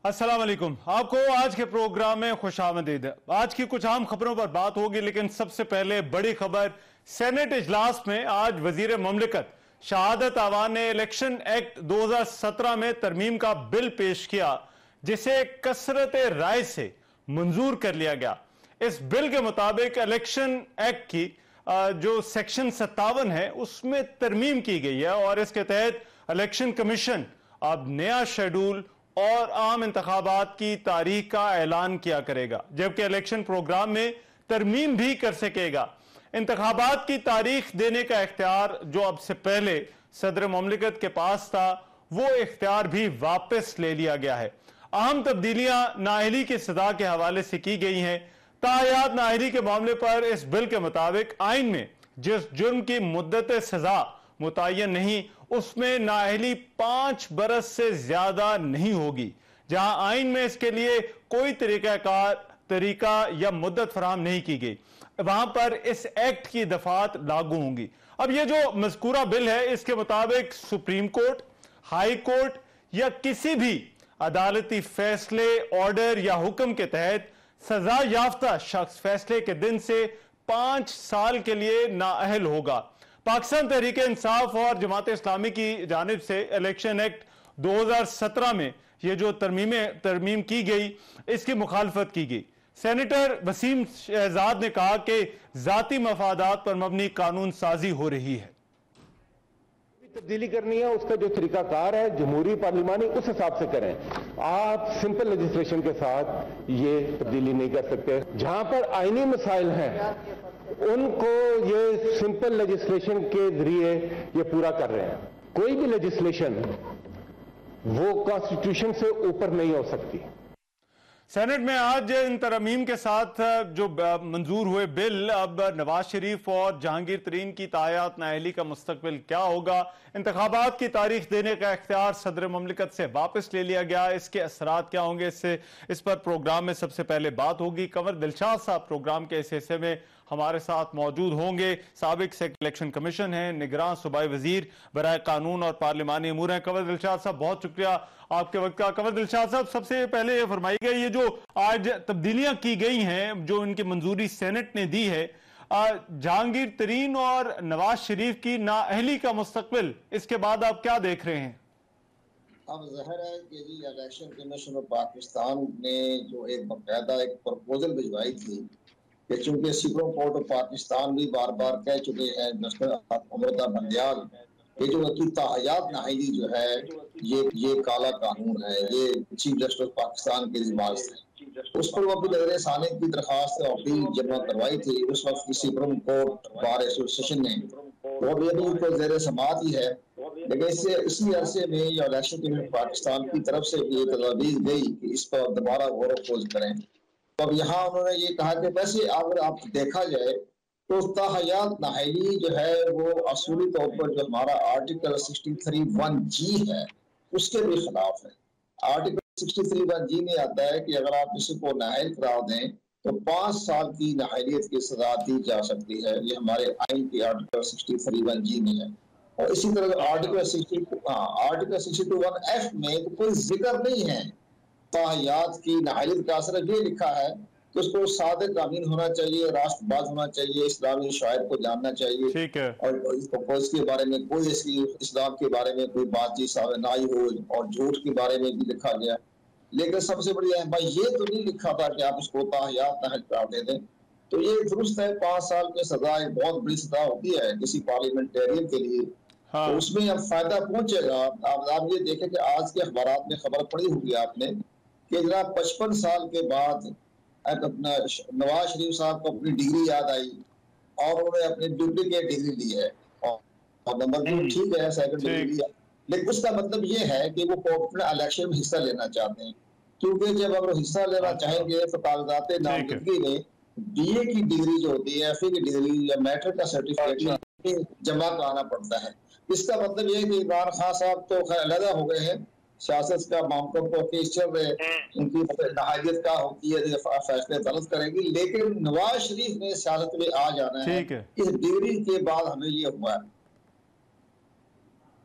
अस्सलाम वालेकुम। आपको आज के प्रोग्राम में खुशामदीद है। आज की कुछ आम खबरों पर बात होगी, लेकिन सबसे पहले बड़ी खबर। सेनेट इजलास में आज वजीर मुमलिकत शहादत आवान ने इलेक्शन एक्ट 2017 में तरमीम का बिल पेश किया, जिसे कसरत राय से मंजूर कर लिया गया। इस बिल के मुताबिक इलेक्शन एक्ट की जो सेक्शन 57 है उसमें तरमीम की गई है और इसके तहत इलेक्शन कमीशन अब नया शेड्यूल और आम इंतखाबात की तारीख का ऐलान किया करेगा, जबकि इलेक्शन प्रोग्राम में तरमीम भी कर सकेगा। इंतखाबात की तारीख देने का इख्तियार जो अब से पहले सदर मुमलिकत के पास था, वो इख्तियार भी वापस ले लिया गया है। अहम तब्दीलियां नाअहली की सजा के हवाले से की गई हैं। ताहयात नाअहली के मामले पर इस बिल के मुताबिक आइन में जिस जुर्म की मुद्दत सजा मुतय्यन नहीं, उसमें नाअहली 5 बरस से ज्यादा नहीं होगी। जहां आइन में इसके लिए कोई तरीका या मुद्दत फराहम नहीं की गई, वहां पर इस एक्ट की दफात लागू होंगी। अब यह जो मज़कूरा बिल है, इसके मुताबिक सुप्रीम कोर्ट, हाई कोर्ट या किसी भी अदालती फैसले, ऑर्डर या हुक्म के तहत सजा याफ्ता शख्स फैसले के दिन से 5 साल के लिए नाअहल होगा। पाकिस्तान तहरीक इंसाफ और जमात इस्लामी की जानिब से इलेक्शन एक्ट 2017 में यह जो तरमीम की गई, इसकी मुखालफत की गई। सेनेटर वसीम शहजाद ने कहा कि जाती मफादात पर मबनी कानून साजी हो रही है। तब्दीली करनी है, उसका जो तरीकाकार है जमहूरी पार्लिमानी, उस हिसाब से करें। आप सिंपल लेजिस्लेशन के साथ ये तब्दीली नहीं कर सकते। जहां पर आईनी मसाइल हैं उनको ये सिंपल लेजिस्लेशन के जरिए ये पूरा कर रहे हैं। कोई भी लेजिस्लेशन वो कॉन्स्टिट्यूशन से ऊपर नहीं हो सकती। सेनेट में आज इन तरमीम के साथ जो मंजूर हुए बिल, अब नवाज शरीफ और जहांगीर तरीन की तायात नाअहली का मुस्तकबिल क्या होगा। इंतखाबात की तारीख देने का इख्तियार सदर मुमलिकत से वापस ले लिया गया, इसके असरात क्या होंगे, इस पर प्रोग्राम में सबसे पहले बात होगी। कंवर दिलशाद साहब प्रोग्राम के इस हिस्से में हमारे साथ मौजूद होंगे। साबिक इलेक्शन कमीशन है, निगरान सूबाई वजीर बराए कानून और पार्लिमानी अमूर हैं। कंवर दिलशाद साहब, बहुत शुक्रिया आपके वक्त का। कंवर दिलशाद साहब, सबसे पहले ये फरमाइएगा, ये जो आज तब्दीलियां की गई हैं, जो इनकी मंजूरी सेनेट ने दी है, जहांगीर तरीन और नवाज शरीफ की नाअहली का मुस्तकबिल, इसके बाद आप क्या देख रहे हैं? अब ज़ाहिर है कि जी इलेक्शन कमीशन ऑफ पाकिस्तान ने जो एक बाकायदा एक प्रपोजल भिजवाई थी कि चूंकि सुप्रीम कोर्ट ऑफ पाकिस्तान भी बार बार कह चुके हैं, जस्टिस अमृता बंदियाल, ये जो ताहयात नाअहली जो है ये काला कानून है, ये चीफ जस्टिस पाकिस्तान के दिमाग से उस पर वो अपनी नजर साने की दरखास्त अपील जमा करवाई थी। उस वक्त की सुप्रीम कोर्ट बार एसोसिएशन ने वो भी अभी उनको ज़ेर समात ही है, लेकिन इससे इसी अरसे में या इलेक्शन कमीशन पाकिस्तान की तरफ से ये तजवीज़ गई कि इस पर दोबारा गौर खोज करें। तो अब यहाँ उन्होंने ये कहा कि वैसे अगर आप देखा जाए तो ताहयात नाअहली जो है वो असूली तौर पर जो हमारा आर्टिकल 63(1)G है उसके भी खिलाफ है। आर्टिकल 63(1)G में आता है कि अगर आप किसी को नाअहल करार दें तो 5 साल की नाअहलियत की सजा दी जा सकती है। ये हमारे आइन के आर्टिकल 63(1)G में है। और इसी तरह आर्टिकल 62(1)F में तो कोई जिक्र नहीं है ताहयात की नाअहलियत का। सिर्फ ये लिखा है कि उसको सादिक अमीन होना चाहिए, राष्ट्रवाद होना चाहिए, इस्लामी शायर को जानना चाहिए, ठीक है, और इसके बारे में कोई इस्लाम के बारे में कोई बातचीत सामने ना आई हो, और झूठ के बारे में भी लिखा गया। लेकिन सबसे बड़ी अहम बात ये तो नहीं लिखा था कि आप उसको ताहयात नाअहल करार दे दें। तो ये दुरुस्त है, 5 साल की सजा एक बहुत बड़ी सजा होती है किसी पार्लियामेंटेरियन के लिए। हाँ। तो उसमें अब फायदा पहुंचेगा। आप ये देखें कि आज के अखबार में खबर पड़ी होगी आपने कि जनाब 55 साल के बाद अपना नवाज शरीफ साहब को अपनी डिग्री याद आई और उन्होंने अपनी डुप्लीकेट डिग्री ली है, और नंबर 2 ठीक है, सेकंड डिग्री लिया, लेकिन उसका मतलब ये है कि वो अपने इलेक्शन में हिस्सा लेना चाहते हैं। क्योंकि जब अगर हिस्सा लेना चाहेंगे तो कागजात नामजदगी में BA की डिग्री जो होती है, FA की डिग्री या मैट्रिक का सर्टिफिकेट जमा कराना पड़ता है। इसका मतलब ये है कि इमरान खान साहब तो खैर अलग हो गए हैं, सियासत का मामलों को केस चल रहे, उनकी नाअहलियत का होती है, फैसले गलत करेगी, लेकिन नवाज शरीफ ने सियासत में आ जाना है। इस डिग्री के बाद हमें ये हुआ है।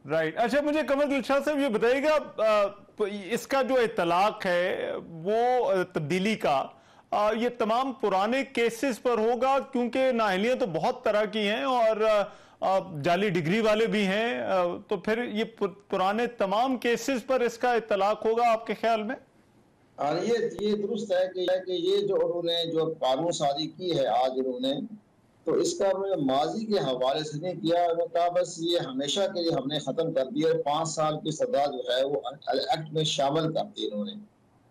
राइट। अच्छा, मुझे कमर दिलशाद साहब ये बताइएगा, इसका जो इतलाक है वो तब्दीली का, ये तमाम पुराने केसेस पर होगा, क्योंकि नाअहलियां तो बहुत तरह की हैं और जाली डिग्री वाले भी हैं, तो फिर ये पुराने तमाम केसेस पर इसका इतलाक होगा आपके ख्याल में? ये दुरुस्त है कि ये जो उन्होंने जो कानून साजी की है आज उन्होंने, तो इसका उन्होंने माजी के हवाले से नहीं किया। उन्होंने कहा बस ये हमेशा के लिए हमने खत्म कर दिया, 5 साल की सजा जो है वो एक्ट में शामिल कर दी इन्होंने।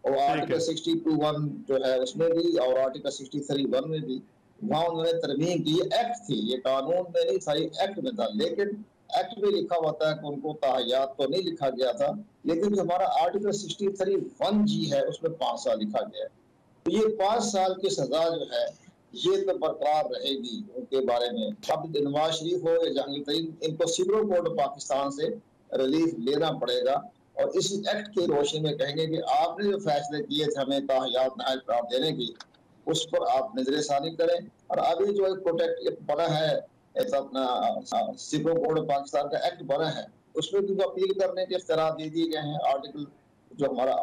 और आर्टिकल 62(1) जो है उसमें भी और आर्टिकल 63(1) में भी वहाँ उन्होंने तरमीम की। ये एक्ट थी, ये कानून में नहीं था, ये एक्ट में था। लेकिन एक्ट में लिखा हुआ था कि उनको ताहयात तो नहीं लिखा गया था, लेकिन जो हमारा आर्टिकल 63(1) है उसमें 5 साल लिखा गया है। तो ये 5 साल की सजा जो है ये तो बरकरार रहेगी उनके बारे में। अब नवाज शरीफ हो या जहांगीर तरीन, इनको सुप्रीम कोर्ट पाकिस्तान से रिलीफ लेना पड़ेगा और इस एक्ट की रोशनी में कहेंगे कि आपने जो फैसले किए थे हमें ताहयात नायब करार देने की, उस पर आप नजरसानी करें। और अभी जो एक प्रोटेक्ट एक बना है, ऐसा अपना सुप्रीम कोर्ट पाकिस्तान का एक्ट बना है, उसमें भी अपील करने के इख्तियार दे दिए गए हैं। आर्टिकल जो हमारा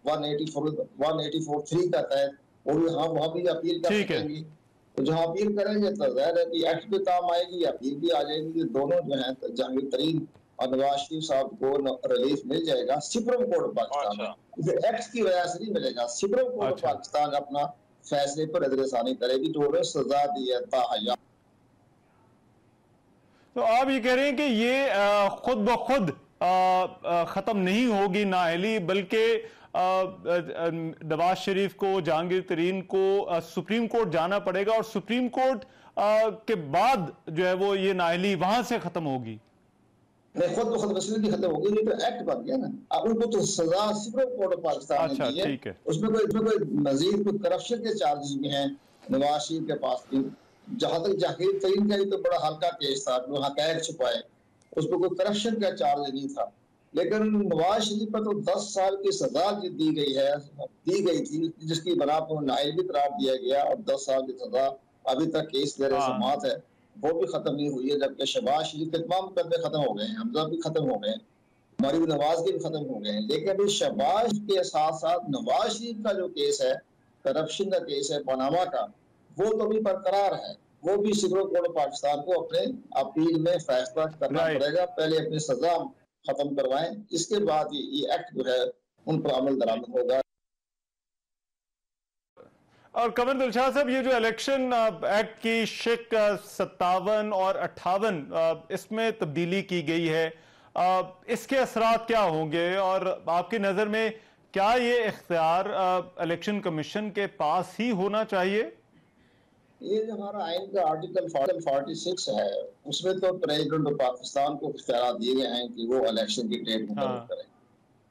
184(3) का तहत, और यहाँ वहाँ भी अपील कर सकेंगे। तो जहाँ अपील करेंगे तो जाहिर है कि एक्ट भी काम आएगी, अपील भी आ जाएगी। दोनों जो है जहांगीर तरीन और नवाज शरीफ साहब को रिलीफ मिल जाएगा सुप्रीम कोर्ट पाकिस्तान में। एक्ट की वजह से नहीं मिलेगा, सुप्रीम कोर्ट पाकिस्तान अपना फैसले पर नजरसानी करेगी जो उन्हें सजा दी है ताहयात। तो आप ये कह रहे हैं कि ये खुद ब खुद खत्म नहीं होगी नाअहली, बल्कि नवाज शरीफ को, जहांगीर तरीन को सुप्रीम कोर्ट जाना पड़ेगा और सुप्रीम कोर्ट के बाद जो है वो ये नाअहली वहां से खत्म होगी? नहीं, खुद ब खुद मसले खत्म होगी, ये तो एक्ट बन गया ना। अब उनको तो सजा सुप्रीम कोर्ट पाकिस्तान ने दी है। उसमें कोई मजीद कोई करप्शन के चार्जेस भी हैं नवाज शरीफ के पास भी। जहां तक जहांगीर तरीन का ही तो बड़ा हल्का केस था, हकायत छुपाए, उसमें कोई करप्शन का चार्ज नहीं था। लेकिन नवाज शरीफ पर तो 10 साल की सजा दी गई थी, जिसकी बना पर नाइल भी करार दिया गया और 10 साल की सजा अभी तक केस मेरे समात है, वो भी खत्म नहीं हुई है। जबकि शहबाज शरीफ के तमाम मुकदमे खत्म हो गए हैं, हमजा भी खत्म हो गए हैं, मरीम नवाज के भी खत्म हो गए हैं। लेकिन अभी शहबाज के साथ साथ नवाज शरीफ का जो केस है, करप्शन का केस है पनामा का, वो तो भी बरकरार है। वो भी सुप्रीम कोर्ट पाकिस्तान को अपने अपील में फैसला करना पड़ेगा। पहले अपनी सजा खत्म करवाएं, इसके बाद ये एक्ट जो है उन पर अमल दरामद होगा। और कमर दिलशाद साहब, ये जो इलेक्शन एक्ट की शिक 57 और 58 इसमें तब्दीली की गई है, इसके असरात क्या होंगे और आपकी नजर में क्या ये इख्तियार इलेक्शन कमीशन के पास ही होना चाहिए? ये जो हमारा आइन का आर्टिकल 46 है, उसमें तो प्रेसिडेंट पाकिस्तान को इख्तियार दिए गए हैं कि वो इलेक्शन की डेट मुकर्रर करें।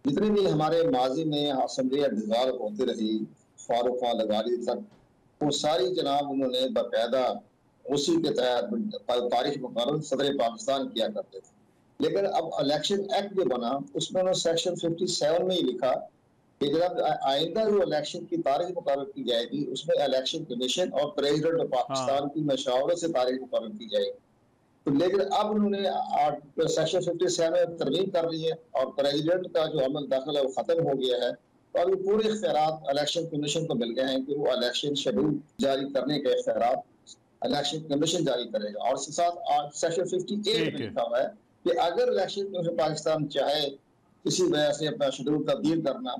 जितने भी हमारे माजी में असम्बलियां डिसॉल्व होती रही, फारूक लगाली तक, वो सारी जनाब उन्होंने बाकायदा उसी के तहत तारीख मुकर्रर सदर पाकिस्तान किया करते थे। लेकिन अब इलेक्शन एक्ट जो बना, उसमें उन्होंने सेक्शन 57 में ही लिखा कि जब आइंदा जो इलेक्शन की तारीख मुकर्रर की जाएगी, उसमें इलेक्शन कमीशन और प्रेसिडेंट पाकिस्तान की मशावरत से तारीख मुकर्रर की जाएगी। तो लेकिन अब उन्होंने सेक्शन 57 में तरमीम कर ली है और प्रेसिडेंट का जो अमल दाखिल है वो खत्म हो गया है। तो अभी पूरे इख्तियारात इलेक्शन कमीशन को मिल गए हैं कि वो इलेक्शन शेड्यूल जारी करने के इख्तियारात इलेक्शन कमीशन जारी करेगा। और इसके साथ सेक्शन 58 में लिखा हुआ है कि अगर इलेक्शन कमीशन पाकिस्तान चाहे किसी वजह से अपना शेड्यूल तब्दील करना,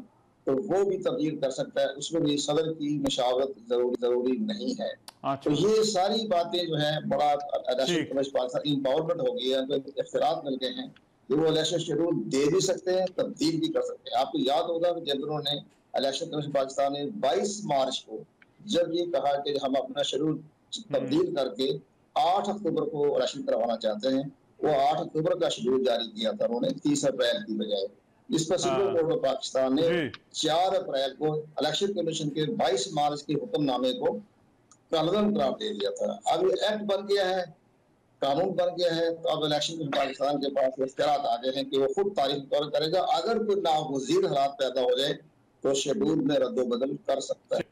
तो वो भी तब्दील कर सकता है, उसमें भी सदर की मशावरत जरूरी नहीं है। तो ये सारी बातें जो है बड़ा इलेक्शन कमीशन पाकिस्तान इंपावरमेंट हो गई है, तो इख्तियारात मिल गए हैं कि वो इलेक्शन शेड्यूल दे भी सकते हैं, तब्दील भी कर सकते हैं। आपको याद होगा कि जब उन्होंने इलेक्शन कमीशन पाकिस्तान ने 22 मार्च को जब ये कहा कि हम अपना शेड्यूल तब्दील करके 8 अक्टूबर को इलेक्शन करवाना चाहते हैं, वो 8 अक्टूबर का शेड्यूल जारी किया था उन्होंने 30 अप्रैल की बजाय। इस पर सुप्रीम कोर्ट ऑफ पाकिस्तान ने 4 अप्रैल को इलेक्शन कमीशन के 22 मार्च के हुक्मनामे को कानून करार दे दिया था। अब ये एक्ट बन गया है, कानून बन गया है, तो अब इलेक्शन कमीशन पाकिस्तान के पास इख्तियार आ गए हैं कि वो खुद तारीख मुकर्रर करेगा। अगर कोई नागुज़ीर हालात पैदा हो जाए तो शेड्यूल में रद्दोबदल कर सकता है।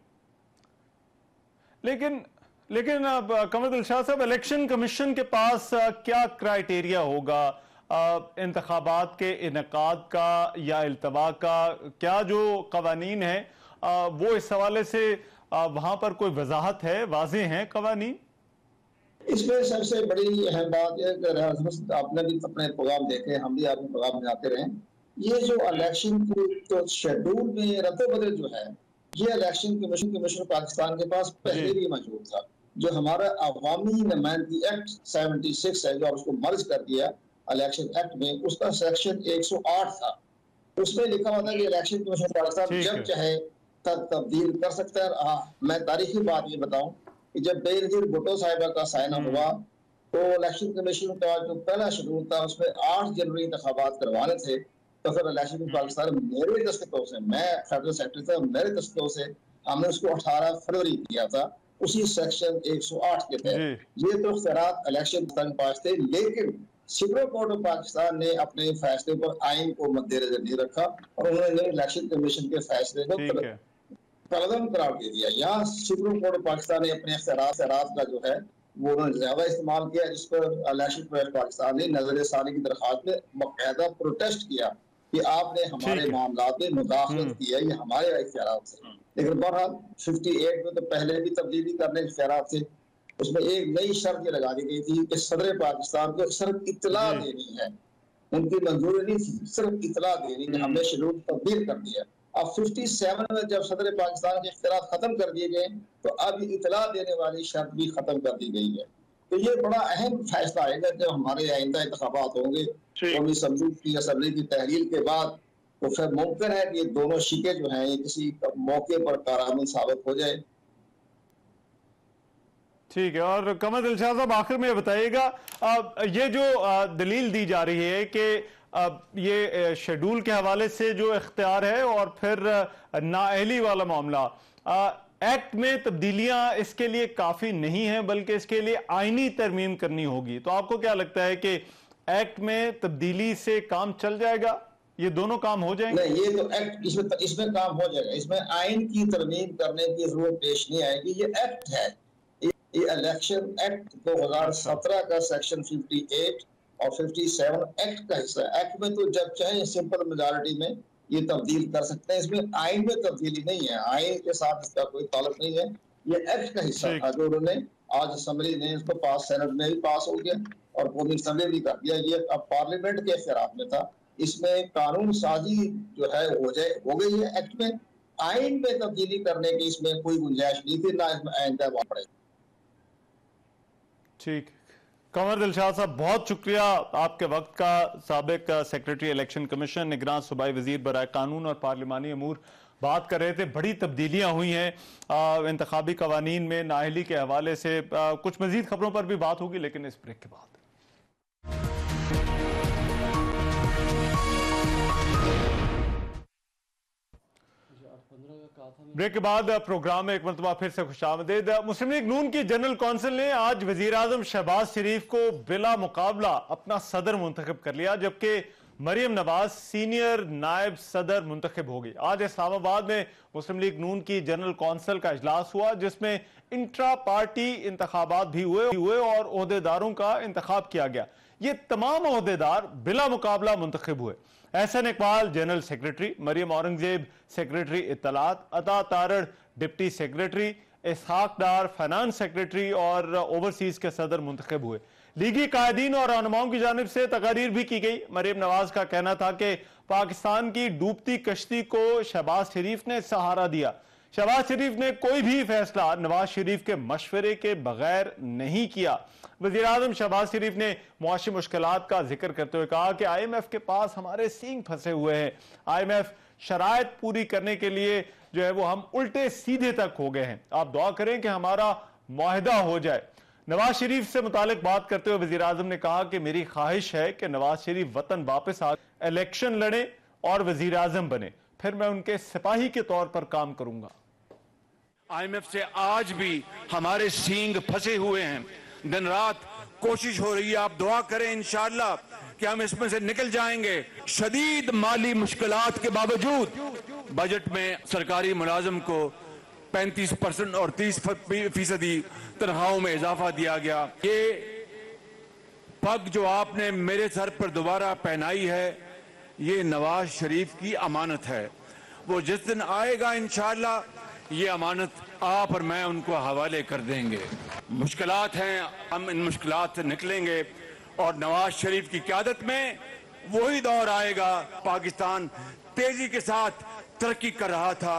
लेकिन अब कमर दिलशाद साहब, इलेक्शन कमीशन के पास क्या क्राइटेरिया होगा? इंतखाबात के इनेकाद का या इल्तवा का क्या जो कवानीन है वो इस हवाले से वहां पर कोई वजाहत है, वाज़ेह हैं कवानीन? इसमें सबसे बड़ी अहम बात यह कि आपने भी अपने प्रोग्राम देखे, हम भी आपके प्रोग्राम में आते रहे। ये जो इलेक्शन को तो शेड्यूल में रद्द-बदल जो है, ये इलेक्शन कमीशन पाकिस्तान के पास पहले भी मौजूद था। जो हमारा अवामी नुमाइंदगी एक्ट 76 है, जो उसको मर्ज कर दिया इलेक्शन एक्ट में, उसका सेक्शन 108 था। उसमें लिखा हुआ था कि इलेक्शन कमीशन पाकिस्तान जब चाहे तब तब्दील कर सकता है। मैं तारीखी बात ये बताऊं कि जब बेनजीर भुट्टो साहिबा का साइन हुआ तो इलेक्शन कमीशन का जो पहला शेड्यूल था उसमें 8 जनवरी इंतखाबात करवाने थे, तो फिर इलेक्शन पाकिस्तान मेरे दस्तखतों से, मैं फेडरल सेक्रेटरी था, मेरे दस्तखतों से हमने उसको 18 फरवरी किया था, उसी सेक्शन 108 के तहत। ये तो इख्तियारात इलेक्शन के पास थे, लेकिन सुप्रीम कोर्ट ऑफ पाकिस्तान ने अपने फैसले पर आइन को मद्देनजर नहीं रखा और उन्होंने इलेक्शन कमीशन के फैसले को कलदम करार दे दिया। यहाँ सुप्रीम कोर्ट ऑफ पाकिस्तान ने अपने इख्तियारात का जो है वो उन्होंने ज्यादा इस्तेमाल किया, जिस पर इलेक्शन कमीशन पाकिस्तान ने नजर सानी की दरखास्त में बाकायदा प्रोटेस्ट किया कि आपने हमारे मामला में मुदाखलत की है, ये हमारे इख्तियारात से। लेकिन बहरहाल 58 में तो पहले भी तब्दीली करने के इख्तियारात थे। उसमें एक नई शर्त ये लगा दी गई थी कि सदर पाकिस्तान को सिर्फ इत्तला देनी है, उनकी मंजूरी नहीं थी, सिर्फ इत्तला देनी कि हमने शेड्यूल तब्दील कर दिया। अब 57 में जब सदर पाकिस्तान के इख्तियारात खत्म कर दिए गए तो अब इत्तला देने वाली शर्त भी खत्म कर दी गई है। तो ये बड़ा अहम फैसला आएगा जब हमारे आइंदा इंतखाबात होंगे कौमी असम्बली की तहरील के बाद, तो फिर मुमकिन है कि ये दोनों शिके जो हैं ये किसी मौके पर कारआमद साबित हो जाए। ठीक है। और कमर दिलशाद साहब, आखिर में बताइएगा, ये जो दलील दी जा रही है कि ये शेड्यूल के हवाले से जो इख्तियार है और फिर नाअहली वाला मामला, एक्ट में तब्दीलियां इसके लिए काफी नहीं है बल्कि इसके लिए आईनी तरमीम करनी होगी, तो आपको क्या लगता है कि एक्ट में तब्दीली से काम चल जाएगा, ये दोनों काम हो जाएंगे? नहीं, ये तो एक्ट इसमें काम हो जाएगा, इसमें आइन की तरमीम करने की जरूरत पेश नहीं आएगी। ये एक्ट है, ये इलेक्शन एक्ट 2017 का सेक्शन 58 और 57 एक्ट का हिस्सा है। एक्ट में तो जब चाहे सिंपल मेजॉरिटी में ये तब्दील कर सकते हैं, इसमें आइन में तब्दीली नहीं है, आइन के साथ इसका कोई ताल्लुक नहीं है। ये एक्ट का हिस्सा था जो उन्होंने आज असेंबली ने इसको पास, सेनेट में भी पास हो गया और कौमी असेंबली भी कर दिया। ये अब पार्लियामेंट के इख्तियार में था, इसमें कानून साजी जो है हो गई है एक्ट में। आइन में तब्दीली करने की इसमें कोई गुंजाइश नहीं थी, ना इसमें आइन का पड़े। ठीक, कमर दिलशाद साहब बहुत शुक्रिया आपके वक्त का। साबिक सेक्रेटरी इलेक्शन कमीशन, निगरान सूबाई वजीर बराए कानून और पार्लिमानी अमूर बात कर रहे थे। बड़ी तब्दीलियां हुई हैं इंतखाबी कवानीन में, नाअहली के हवाले से। कुछ मजीद खबरों पर भी बात होगी लेकिन इस ब्रेक के बाद। ब्रेक के बाद प्रोग्राम में एक मरतबा फिर से खुशामदीद। मुस्लिम लीग नून की जनरल कौंसिल ने आज वजीर आजम शहबाज शरीफ को बिला मुकाबला अपना सदर मुंतखब कर लिया, जबकि मरियम नवाज सीनियर नायब सदर मुंतखब हो गई। आज इस्लामाबाद में मुस्लिम लीग नून की जनरल कौंसिल का इजलास हुआ, जिसमें इंट्रा पार्टी इंतखाबात भी हुए और ओहदेदारों का इंतखाब किया गया। ये तमाम ओहदेदार बिला मुकाबला मुंतखब हुए। Ahsan Iqbal general secretary, Maryam Aurangzeb secretary इत्तलात, Atta Tarar deputy secretary, Ishaq Dar finance secretary और ओवरसीज के सदर मुंतखब हुए। लीगी कायदीन और रहनुमाओं की जानिब से तकारीर भी की गई। मरियम नवाज का कहना था कि पाकिस्तान की डूबती कश्ती को शहबाज शरीफ ने सहारा दिया। शहबाज शरीफ ने कोई भी फैसला नवाज शरीफ के मशवरे के बगैर नहीं किया। वज़ीर आज़म शहबाज शरीफ ने मुआशी मुश्किलात का जिक्र करते हुए कहा कि IMF के पास हमारे सींग फंसे हुए हैं। IMF शराइत पूरी करने के लिए जो है वो हम उल्टे सीधे तक हो गए हैं। आप दुआ करें कि हमारा मुआहिदा हो जाए। नवाज शरीफ से मुतालिक बात करते हुए वज़ीर आज़म ने कहा कि मेरी ख्वाहिश है कि नवाज शरीफ वतन वापस आ इलेक्शन लड़े और वज़ीर आज़म बने, फिर मैं उनके सिपाही के तौर पर काम करूंगा। IMF से आज भी हमारे सींग फंसे हुए हैं, दिन रात कोशिश हो रही है। आप दुआ करें इंशाअल्लाह कि हम इसमें से निकल जाएंगे। शदीद माली मुश्किलात के बावजूद बजट में सरकारी मुलाजिम को 35% और 30% तनख्वाहों में इजाफा दिया गया। ये पग जो आपने मेरे सर पर दोबारा पहनाई है, ये नवाज शरीफ की अमानत है। वो जिस दिन आएगा इंशाअल्लाह ये अमानत आप और मैं उनको हवाले कर देंगे। मुश्किलात हैं, हम इन मुश्किलात से निकलेंगे और नवाज शरीफ की क़यादत में वही दौर आएगा। पाकिस्तान तेजी के साथ तरक्की कर रहा था।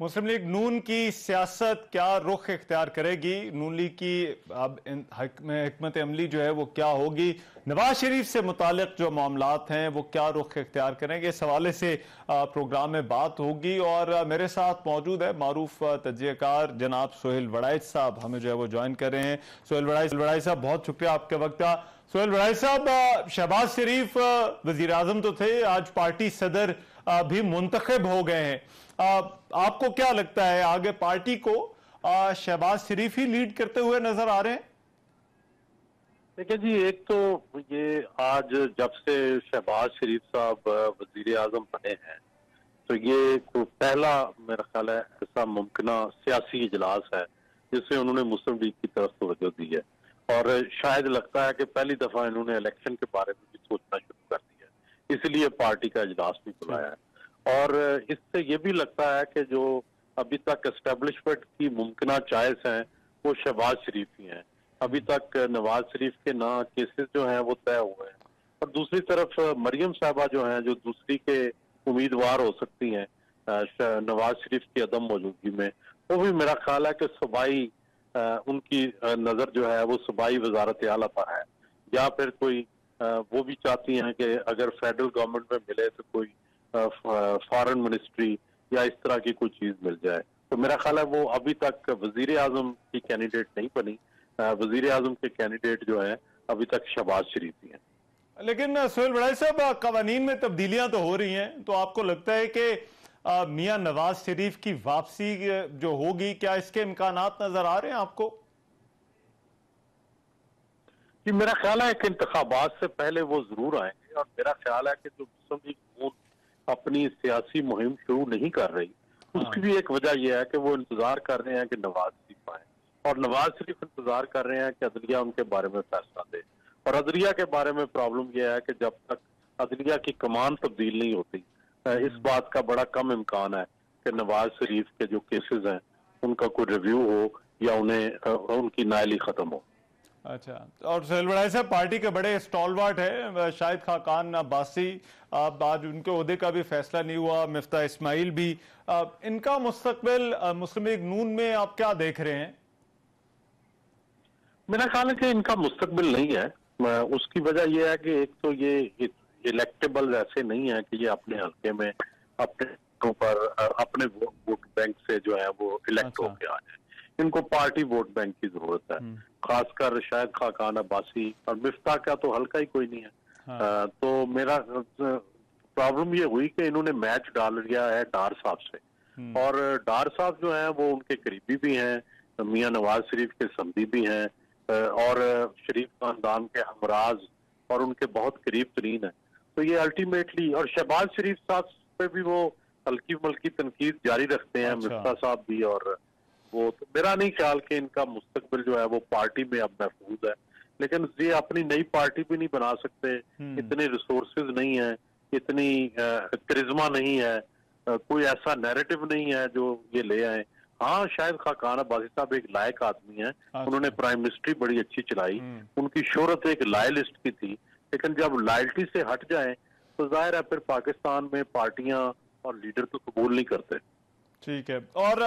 मुस्लिम लीग नून की सियासत क्या रुख इख्तियार करेगी, नून लीग की अब हिकमत अमली जो है वो क्या होगी, नवाज शरीफ से मुतालिक जो मामलात हैं वो क्या रुख इख्तियार करेंगे, इस हवाले से प्रोग्राम में बात होगी। और मेरे साथ मौजूद है मारूफ तज्जियाकार जनाब सोहेल वड़ाइच साहब, हमें जो है वो ज्वाइन कर रहे हैं। सोहेल वड़ाइच साहब, बहुत शुक्रिया आपके वक्त का। सोहेल वड़ाइच साहब, शहबाज शरीफ वजीर आजम तो थे, आज पार्टी सदर भी मुंतखब हो गए हैं। आपको क्या लगता है आगे पार्टी को शहबाज शरीफ ही लीड करते हुए नजर आ रहे हैं? देखिए जी, एक तो ये आज जब से शहबाज शरीफ साहब वजीर आजम बने हैं तो ये पहला मेरा ख्याल है ऐसा मुमकिन सियासी इजलास है जिससे उन्होंने मुस्लिम लीग की तरफ तवज्जो दी है। और शायद लगता है कि पहली दफा इन्होंने इलेक्शन के बारे में भी सोचना शुरू कर दिया है, इसलिए पार्टी का इजलास भी बुलाया है। और इससे ये भी लगता है कि जो अभी तक एस्टेब्लिशमेंट की मुमकिन चॉइस हैं वो शहबाज शरीफ ही हैं। अभी तक नवाज शरीफ के ना केसेस जो हैं वो तय हुए हैं, और दूसरी तरफ मरियम साहबा जो हैं जो दूसरी के उम्मीदवार हो सकती हैं नवाज शरीफ की अदम मौजूदगी में, वो भी मेरा ख्याल है कि सूबाई उनकी नजर जो है वो सूबाई वजारत आला पर है, या फिर कोई वो भी चाहती हैं कि अगर फेडरल गवर्नमेंट में मिले तो कोई फॉरेन मिनिस्ट्री या इस तरह की कोई चीज मिल जाए। तो मेरा ख्याल है वो अभी तक वजीर आजम की कैंडिडेट नहीं बनी। वजीर आजम के कैंडिडेट जो है अभी तक शहबाज शरीफ ही हैं। लेकिन सोहेल वड़ाइच साहब, कवानीन में तब्दीलियां तो हो रही हैं, तो आपको लगता है कि मियां नवाज शरीफ की वापसी जो होगी, क्या इसके इम्कानात नजर आ रहे हैं आपको? जी, मेरा ख्याल है कि इंतखाबात से पहले वो जरूर आएंगे, और मेरा ख्याल है कि जो मुस्लिम लीग नून अपनी सियासी मुहिम शुरू नहीं कर रही, उसकी भी एक वजह यह है कि वो इंतजार कर रहे हैं कि नवाज शरीफ आए, और नवाज शरीफ इंतजार कर रहे हैं कि अदलिया उनके बारे में फैसला दे। और अदलिया के बारे में प्रॉब्लम यह है कि जब तक अदलिया की कमान तब्दील नहीं होती, इस बात का बड़ा कम इम्कान है कि नवाज शरीफ के जो केसेस हैं उनका कोई रिव्यू हो या उनकी नायली खत्म हो। अच्छा, और सोहेल वड़ाइच साहब, पार्टी के बड़े स्टॉलवर्ट है शाहिद खाकान अब्बासी, आज उनके ओहदे का भी फैसला नहीं हुआ, मिफ्ता इस्माइल भी, इनका मुस्तकबिल मुस्लिम लीग नून में आप क्या देख रहे हैं? मेरा ख्याल है कि इनका मुस्तकबिल नहीं है। उसकी वजह यह है कि एक तो ये इलेक्टेबल ऐसे नहीं है कि ये अपने हल्के में अपने ऊपर अपने वोट बैंक से जो है वो इलेक्ट होके आ जाए। इनको पार्टी वोट बैंक की जरूरत है, खासकर शायद खाकान अब्बासी, और मिफ्ता का तो हल्का ही कोई नहीं है। तो मेरा प्रॉब्लम ये हुई कि इन्होंने मैच डाल दिया है डार साहब से, और डार साहब जो है वो उनके करीबी भी हैं, मियां नवाज शरीफ के समधी भी हैं, और शरीफ खानदान के हमराज और उनके बहुत करीब तरीन है। तो ये अल्टीमेटली, और शहबाज शरीफ साहब पे भी वो हल्की मल्की तनकीद जारी रखते हैं, मिफ्ता साहब भी, और वो तो मेरा नहीं ख्याल कि इनका मुस्तकबिल जो है वो पार्टी में अब महफूज है। लेकिन ये अपनी नई पार्टी भी नहीं बना सकते, इतने रिसोर्सेज नहीं है, इतनी करिश्मा नहीं है, कोई ऐसा नैरेटिव नहीं है जो ये ले आए। हाँ, शायद खाकान अब्बासी साहब एक लायक आदमी है, उन्होंने प्राइम मिनिस्ट्री बड़ी अच्छी चलाई, उनकी शोहरत एक लॉयलिस्ट की थी, लेकिन जब लॉयल्टी से हट जाए तो जाहिर है फिर पाकिस्तान में पार्टियां और लीडर तो कबूल नहीं करते। ठीक है, और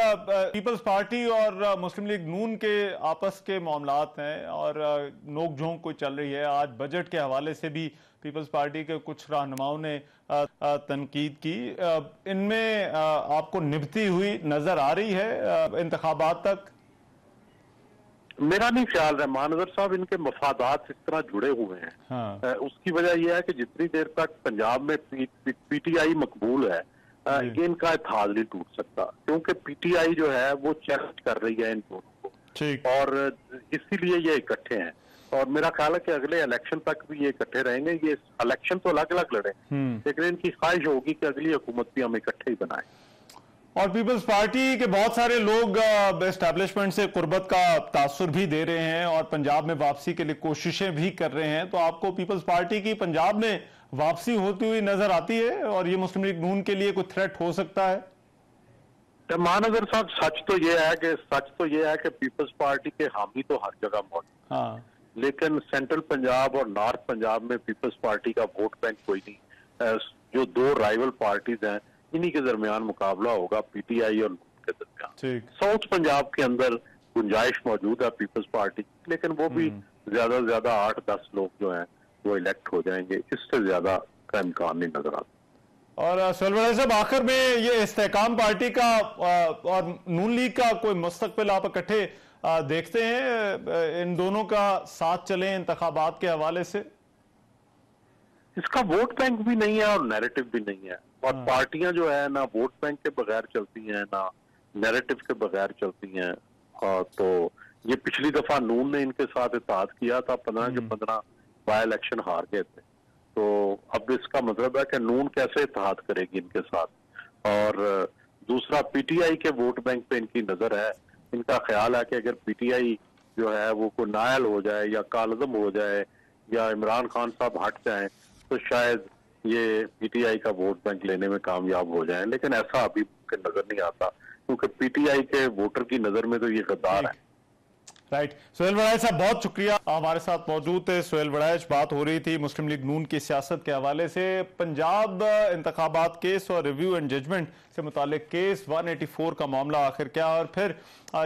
पीपल्स पार्टी और मुस्लिम लीग नून के आपस के मामलात हैं और नोकझोंक कोई चल रही है। आज बजट के हवाले से भी पीपल्स पार्टी के कुछ रहनुमाओं ने तनकीद की, इनमें आपको निभती हुई नजर आ रही है इंतखाबात तक? मेरा नहीं ख्याल, रहमान अजहर साहब इनके मफादात इस तरह जुड़े हुए हैं। हाँ। उसकी वजह यह है कि जितनी देर तक पंजाब में पीटीआई मकबूल है, ये इनका इत्तेहाद नहीं टूट सकता, क्योंकि पीटीआई जो है वो चैलेंज कर रही है इन दोनों को, और इसीलिए ये इकट्ठे हैं। और मेरा ख्याल है कि अगले इलेक्शन तक भी ये इकट्ठे रहेंगे। ये इलेक्शन तो अलग अलग लड़े, लेकिन इनकी ख्वाहिश होगी कि अगली हुकूमत भी हम इकट्ठे ही बनाएं। और पीपल्स पार्टी के बहुत सारे लोग एस्टैब्लिशमेंट से कुर्बत का तासुर भी दे रहे हैं और पंजाब में वापसी के लिए कोशिशें भी कर रहे हैं। तो आपको पीपल्स पार्टी की पंजाब में वापसी होती हुई नजर आती है और ये मुस्लिम लीग नून के लिए कोई थ्रेट हो सकता है? महानगर साहब, सच तो ये है कि पीपल्स पार्टी के हामी तो हर जगह मौजूद, हाँ, लेकिन सेंट्रल पंजाब और नॉर्थ पंजाब में पीपल्स पार्टी का वोट बैंक कोई नहीं। जो दो राइवल पार्टीज हैं, इन्हीं के दरमियान मुकाबला होगा, पीटीआई और नून के दरमियान। साउथ पंजाब के अंदर गुंजाइश मौजूद है पीपल्स पार्टी की, लेकिन वो भी ज्यादा से ज्यादा 8-10 लोग जो हैं वो इलेक्ट हो जाएंगे, इससे ज्यादा का इम्कान नहीं नजर आता। और सुहेल वड़ैच साहब, आखिर में ये इस्तेकाम पार्टी का और नून लीग का कोई मुस्तकबिल आप इकट्ठे देखते हैं? इन दोनों का साथ चले इंतखाबात के हवाले से? इसका वोट बैंक भी नहीं है और नैरेटिव भी नहीं है, और पार्टियां जो है ना वोट बैंक के बगैर चलती हैं ना नैरेटिव के बगैर चलती हैं। तो ये पिछली दफा नून ने इनके साथ इत्तेहाद किया था, 15 के 15 बाय इलेक्शन हार गए थे। तो अब इसका मतलब है कि नून कैसे इत्तेहाद करेगी इनके साथ। और दूसरा, पीटीआई के वोट बैंक पे इनकी नजर है। इनका ख्याल है कि अगर पीटीआई जो है वो कोई नायल हो जाए या कालजम हो जाए या इमरान खान साहब हट जाएं तो शायद ये पीटीआई का वोट बैंक लेने में कामयाब हो जाएं, लेकिन ऐसा अभी नजर नहीं आता क्योंकि पीटीआई के वोटर की नजर में तो ये गद्दार है। राइट। सुहेल वड़ैच साहब, बहुत शुक्रिया, हमारे साथ मौजूद थे। सुहेल वड़ैच, बात हो रही थी मुस्लिम लीग नून की सियासत के हवाले से। पंजाब इंतखाबात केस और रिव्यू एंड जजमेंट से मुतालिक केस 184 का मामला आखिर क्या, और फिर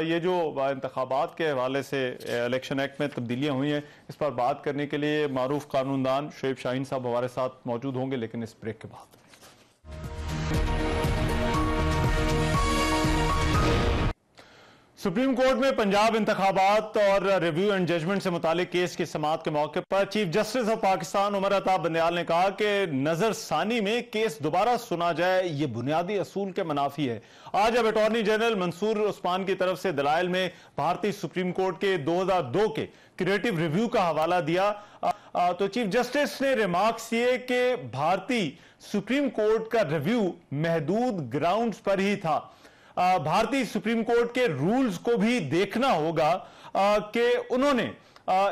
ये जो इंतखाबात के हवाले से इलेक्शन एक्ट में तब्दीलियां हुई हैं, इस पर बात करने के लिए मारूफ कानूनदान शोएब शाहीन साहब हमारे साथ मौजूद होंगे, लेकिन इस ब्रेक के बाद। सुप्रीम कोर्ट में पंजाब इंतखाबात और रिव्यू एंड जजमेंट से मुतालिक केस की समाअत के मौके पर chief justice of Pakistan Umar Ata Bandial ने कहा कि नजरसानी में केस दोबारा सुना जाए, ये बुनियादी असूल के मुनाफी है। आज अब अटॉर्नी जनरल मंसूर उस्मान की तरफ से दलाइल में भारतीय सुप्रीम कोर्ट के 2002 के क्रिएटिव रिव्यू का हवाला दिया तो चीफ जस्टिस ने रिमार्क्स किए कि भारतीय सुप्रीम कोर्ट का रिव्यू महदूद ग्राउंड्स पर ही था। भारतीय सुप्रीम कोर्ट के रूल्स को भी देखना होगा कि उन्होंने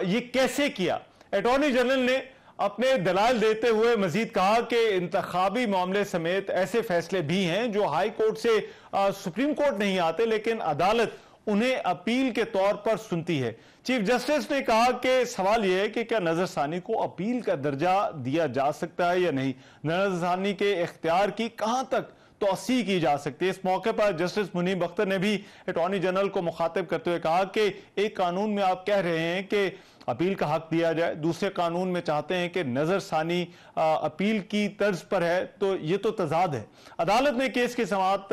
ये कैसे किया। अटॉर्नी जनरल ने अपने दलाल देते हुए मजीद कहा कि इंतखाबी मामले समेत ऐसे फैसले भी हैं जो हाई कोर्ट से सुप्रीम कोर्ट नहीं आते, लेकिन अदालत उन्हें अपील के तौर पर सुनती है। चीफ जस्टिस ने कहा कि सवाल यह है कि क्या नजरसानी को अपील का दर्जा दिया जा सकता है या नहीं, नजरसानी के इख्तियार की कहां तक तौसी की जा सकती है। इस मौके पर जस्टिस मुनीब अख्तर ने भी अटॉर्नी जनरल को मुखातिब करते हुए कहा कि एक कानून में आप कह रहे हैं कि अपील का हक दिया जाए, दूसरे कानून में चाहते हैं कि नजरसानी अपील की तर्ज पर है, तो ये तो तजाद है। अदालत ने केस की समाअत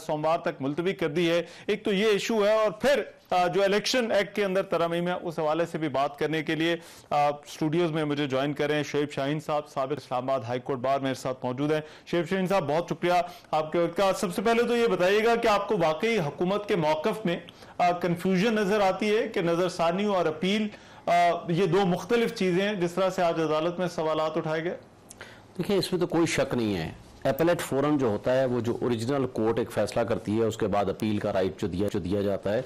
सोमवार तक मुलतवी कर दी है। एक तो ये इशू है, और फिर जो इलेक्शन एक्ट के अंदर तरमीम है उस हवाले से भी बात करने के लिए स्टूडियोज में मुझे ज्वाइन कर रहे हैं शोएब शाहीन साहब, साबिक इस्लामाबाद हाई कोर्ट बार मेरे साथ मौजूद हैं। शोएब शाहीन साहब, बहुत शुक्रिया आपके वक्त का। सबसे पहले तो ये बताइएगा कि आपको वाकई हुकूमत के मौकफ में कंफ्यूजन नजर आती है कि नजरसानी और अपील ये दो मुख्तलिफ चीजें हैं, जिस तरह से आज अदालत में सवालात उठाए गए? देखिए, इसमें तो कोई शक नहीं है। एपेलेट फोरम जो होता है वो जो ओरिजिनल कोर्ट एक फैसला करती है, उसके बाद अपील का राइट जो दिया जाता है,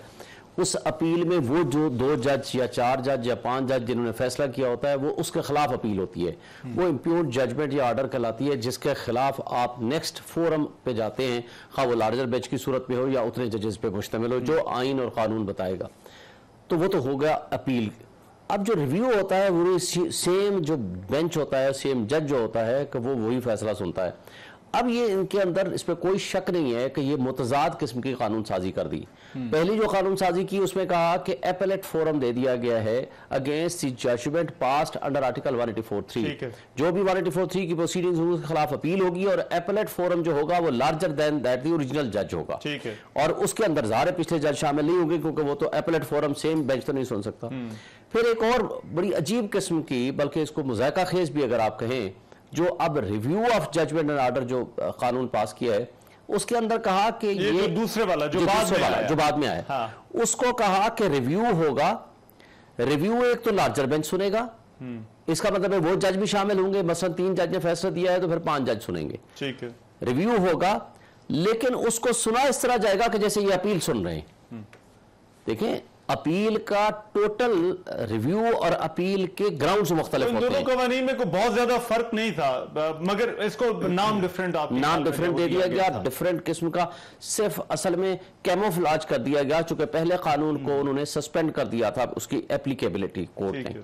उस अपील में वो जो 2 जज या 4 जज या 5 जज जिन्होंने फैसला किया होता है वो उसके खिलाफ अपील होती है। वो इम्प्यूट जजमेंट या ऑर्डर कहलाती है, जिसके खिलाफ आप नेक्स्ट फोरम पे जाते हैं, खा वो लार्जर बेंच की सूरत में हो या उतने जजेस पे मुश्तमिल हो जो आइन और कानून बताएगा। तो वो तो हो गया अपील। अब जो रिव्यू होता है वो सेम जो बेंच होता है, सेम जज जो होता है कि वो वही फैसला सुनता है। अब ये इनके अंदर इस पर कोई शक नहीं है कि ये मुतजाद किस्म की कानून साजी कर दी। पहली जो कानून साजी की उसमें कहा कि एपेलेट फोरम दे दिया गया है against the judgement passed under article 184(3). जो भी 184(3) की प्रोसीडिंग्स होंगी उसके खिलाफ अपील होगी, और एपेलेट फोरम जो होगा वो larger than that the original जज होगा। और उसके अंदर ज़ाहिर पिछले जज शामिल नहीं होंगे क्योंकि वो तो एपेलेट फोरम सेम बेंच तो नहीं सुन सकता। फिर एक और बड़ी अजीब किस्म की, बल्कि इसको मुज़ायका खेज भी अगर आप कहें, जो अब review of judgement and order जो कानून पास किया है उसके अंदर कहा कि ये दूसरे वाला जो बाद में आया, हाँ। उसको कहा कि रिव्यू होगा। रिव्यू एक तो लार्जर बेंच सुनेगा, इसका मतलब है वो जज भी शामिल होंगे। मसलन 3 जज ने फैसला दिया है तो फिर 5 जज सुनेंगे। ठीक है। रिव्यू होगा, लेकिन उसको सुना इस तरह जाएगा कि जैसे ये अपील सुन रहे हैं। देखें, अपील का टोटल रिव्यू और अपील के ग्राउंड्स मुख्तलिफ होते हैं। दोनों कवानीन में कोई बहुत ज्यादा फर्क नहीं था, मगर इसको नाम डिफरेंट नाम डिफरेंट दे दिया गया, डिफरेंट किस्म का, सिर्फ असल में कैमोफ्लाज कर दिया गया, चूंकि पहले कानून को उन्होंने सस्पेंड कर दिया था उसकी एप्लीकेबिलिटी कोर्ट ने।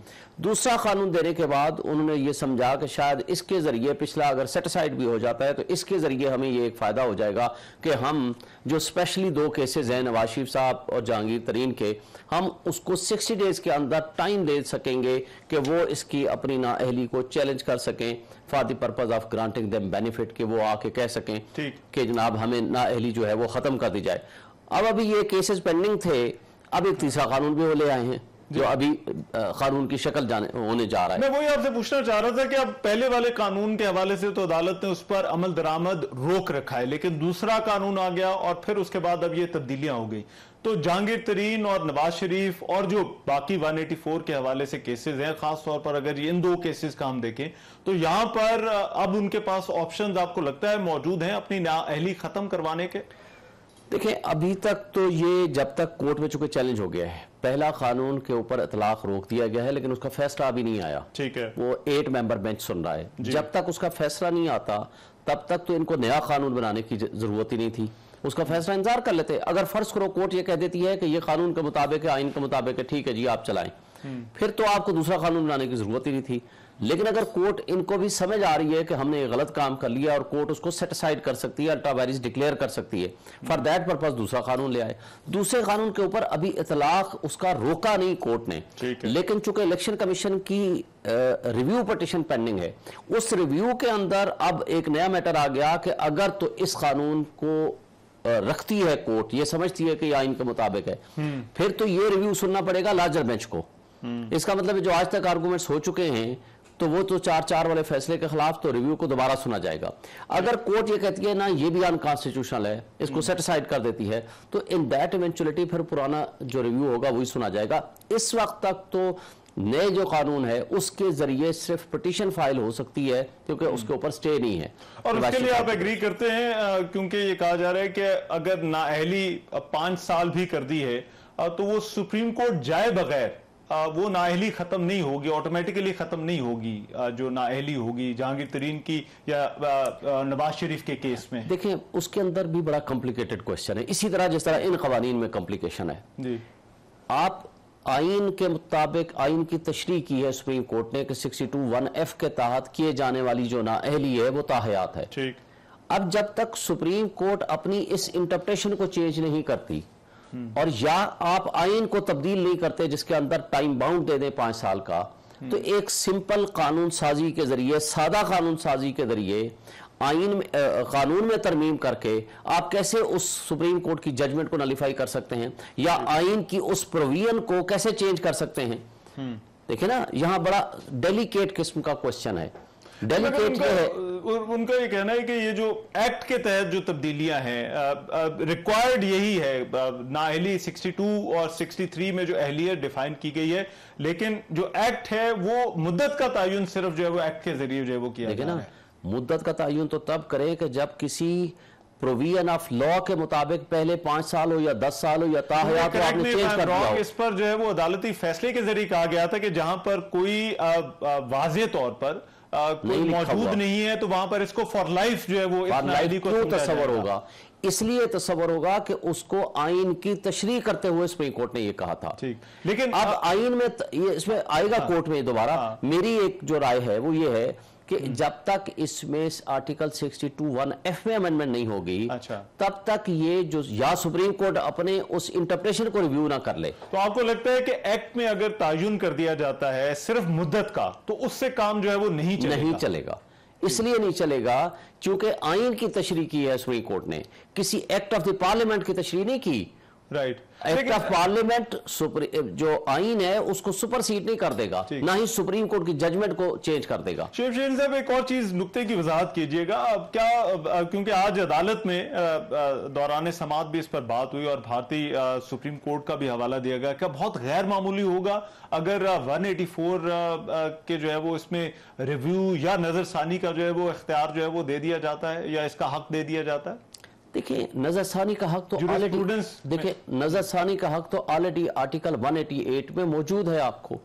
दूसरा कानून देने के बाद उन्होंने ये समझा कि शायद इसके जरिए पिछला अगर सेटिसाइड भी हो जाता है तो इसके जरिए हमें ये एक फायदा हो जाएगा कि हम जो स्पेशली 2 केसेस हैं नवाज शरीफ साहब और जहांगीर तरीन के, हम उसको 60 डेज के अंदर टाइम दे सकेंगे कि वो इसकी अपनी नाअहली को चैलेंज कर सकें for the purpose of granting them benefit, कि वो आके कह सकें कि जनाब हमें नाअहली जो है वो खत्म कर दी जाए। अब अभी ये केसेस पेंडिंग थे, अब एक तीसरा कानून भी वो ले आए हैं जो अभी कानून की शक्ल होने जा रहा है। मैं वही आपसे पूछना चाह रहा था कि अब पहले वाले कानून के हवाले से तो अदालत ने उस पर अमल दरामद रोक रखा है, लेकिन दूसरा कानून आ गया और फिर उसके बाद अब ये तब्दीलियां हो गई, तो जहांगीर तरीन और नवाज शरीफ और जो बाकी 184 के हवाले से केसेस हैं, खास तौर पर अगर इन 2 केसेस का हम देखें तो यहां पर अब उनके पास ऑप्शंस आपको लगता है मौजूद हैं अपनी नाअहली खत्म करवाने के? देखें, अभी तक तो ये जब तक कोर्ट में चूंकि चैलेंज हो गया है, पहला कानून के ऊपर इतलाक रोक दिया गया है, लेकिन उसका फैसला अभी नहीं आया। ठीक है, वो 8 मेंबर बेंच सुन रहा है। जब तक उसका फैसला नहीं आता तब तक तो इनको नया कानून बनाने की जरूरत ही नहीं थी, उसका फैसला इंतजार कर लेते। अगर फर्ज करो कोर्ट ये कह देती है कि ये कानून के मुताबिक है, आइन के मुताबिक है, ठीक है जी आप चलाएं, फिर तो आपको दूसरा कानून बनाने की जरूरत ही नहीं थी। लेकिन अगर कोर्ट इनको भी समझ आ रही है कि हमने ये गलत काम कर लिया और कोर्ट उसको सेटिसाइड कर सकती है, अल्ट्रा वायरिस डिक्लेयर कर सकती है, फॉर दैट पर्पस दूसरा कानून ले आए। दूसरे कानून के ऊपर अभी इतलाक उसका रोका नहीं कोर्ट ने, लेकिन चूंकि इलेक्शन कमीशन की रिव्यू पिटीशन पेंडिंग है, उस रिव्यू के अंदर अब एक नया मैटर आ गया कि अगर तो इस कानून को रखती है कोर्ट, ये समझती है कि ये आइन के मुताबिक है, फिर तो ये रिव्यू सुनना पड़ेगा लार्जर बेंच को। इसका मतलब जो आज तक आर्गूमेंट्स हो चुके हैं तो वो तो 4-4 वाले फैसले के खिलाफ तो रिव्यू को दोबारा सुना जाएगा। अगर कोर्ट ये कहती है ना ये भी अनकॉन्स्टिट्यूशनल है, इसको सेटिसाइड कर देती है, तो इन दैट इवेंचुअलिटी फिर पुराना जो रिव्यू होगा वही सुना जाएगा। इस वक्त तक तो नए जो कानून है उसके जरिए सिर्फ पिटीशन फाइल हो सकती है क्योंकि उसके ऊपर स्टे नहीं है। और उसके लिए आप एग्री करते हैं क्योंकि ये कहा जा रहा है कि अगर नाअहली 5 साल भी कर दी है तो वो सुप्रीम कोर्ट जाए बगैर वो नाअहली खत्म नहीं होगी, ऑटोमेटिकली खत्म नहीं होगी जो नाअहली होगी जहांगीर तरीन की या नवाज शरीफ के केस में। देखें, उसके अंदर भी बड़ा कॉम्प्लिकेटेड क्वेश्चन है, इसी तरह जिस तरह इन कवानीन में कॉम्प्लिकेशन है जी। आप आइन के मुताबिक आइन की तशरीह की है सुप्रीम कोर्ट ने कि 62(1)(f) के तहत किए जाने वाली जो नाअहली है वो ताहयात है। ठीक। अब जब तक सुप्रीम कोर्ट अपनी इस इंटरप्रिटेशन को चेंज नहीं करती और या आप आइन को तब्दील नहीं करते जिसके अंदर टाइम बाउंड दे दें 5 साल का, तो एक सिंपल कानून साजी के जरिए, सादा कानून साजी के जरिए आइन में कानून में तरमीम करके आप कैसे उस सुप्रीम कोर्ट की जजमेंट को नलिफाई कर सकते हैं या आइन की उस प्रोविजन को कैसे चेंज कर सकते हैं। देखिए ना, यहां बड़ा डेलिकेट किस्म का क्वेश्चन है। डेलिकेट है, उनका ये कहना है कि ये जो एक्ट के तहत जो तब्दीलियां हैं रिक्वायर्ड यही है, नाअहली 62 और 63 में जो अहलियत डिफाइन की गई है, लेकिन जो एक्ट है वो मुद्दत का तयन सिर्फ जो है वो एक्ट के जरिए जो है वो किया जा रहा है। मुद्दत का तयन तो तब करें कि जब किसी प्रोविजन ऑफ लॉ के मुताबिक पहले 5 साल हो या 10 साल हो या ताहयात हो, आपने चेंज कर दिया हो। इस पर जो है वो अदालती फैसले के जरिए कहा गया था कि जहां पर कोई वाज़ेह तौर पर कोई मौजूद नहीं है तो वहां पर इसको फॉर लाइफ जो है वो क्यों तस्वर होगा, इसलिए तस्वर होगा कि उसको आइन की तशरीह करते हुए सुप्रीम कोर्ट ने ये कहा था। ठीक, लेकिन अब आइन में ये इसमें आएगा कोर्ट में दोबारा। मेरी एक जो राय है वो ये है कि जब तक इसमें आर्टिकल 62(1)(f) में अमेंडमेंट नहीं होगी, तब तक ये जो या सुप्रीम कोर्ट अपने उस इंटरप्रिटेशन को रिव्यू ना कर ले। तो आपको लगता है कि एक्ट में अगर तयन कर दिया जाता है सिर्फ मुद्दत का तो उससे काम जो है वो नहीं चलेगा। इसलिए नहीं चलेगा क्योंकि आइन की तशरीह की है सुप्रीम कोर्ट ने, किसी एक्ट ऑफ द पार्लियामेंट की तशरीह नहीं की। राइट, एक्ट ऑफ पार्लियामेंट जो आइन है उसको सुपरसीड नहीं कर देगा, ना ही सुप्रीम कोर्ट की जजमेंट को चेंज कर देगा। शिवशेन साहब, एक और चीज नुक्ते की वजाहत कीजिएगा। अब क्या, क्योंकि आज अदालत में दौरान समाअत भी इस पर बात हुई और भारतीय सुप्रीम कोर्ट का भी हवाला दिया गया, क्या बहुत गैर मामूली होगा अगर 184 के जो है वो इसमें रिव्यू या नजरसानी का जो है वो इख्तियार जो है वो दे दिया जाता है या इसका हक दे दिया जाता है? देखिए नजरसानी का हक तो ऑलरेडी, देखिए नजरसानी का हक तो ऑलरेडी आर्टिकल 188 में मौजूद है, आपको